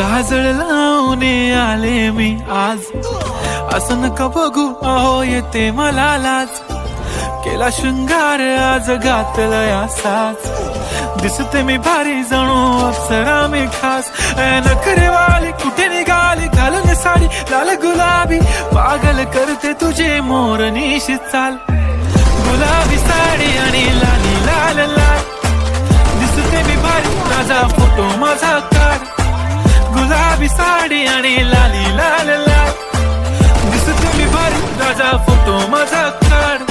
काजळ लावून आले मी आज, असं नका बघू अहो येते मला लाज. केला शृंगार आज घातलाय असाच, दिसते मी भारी जणू अप्सरा मी खास. नखरेवाली कुठे निघाली घालून साडी लाल गुलाबी, पागल करते तुझे मोरनीशी चाल. गुलाबी साडी आणि लाली लाल लाल, दिसते मी भारी माझा फोटो माझा काढ. गुलाबी साडी आणि लाली लाल लाल, दिसते मी भारी माझा फोटो माझा काढ.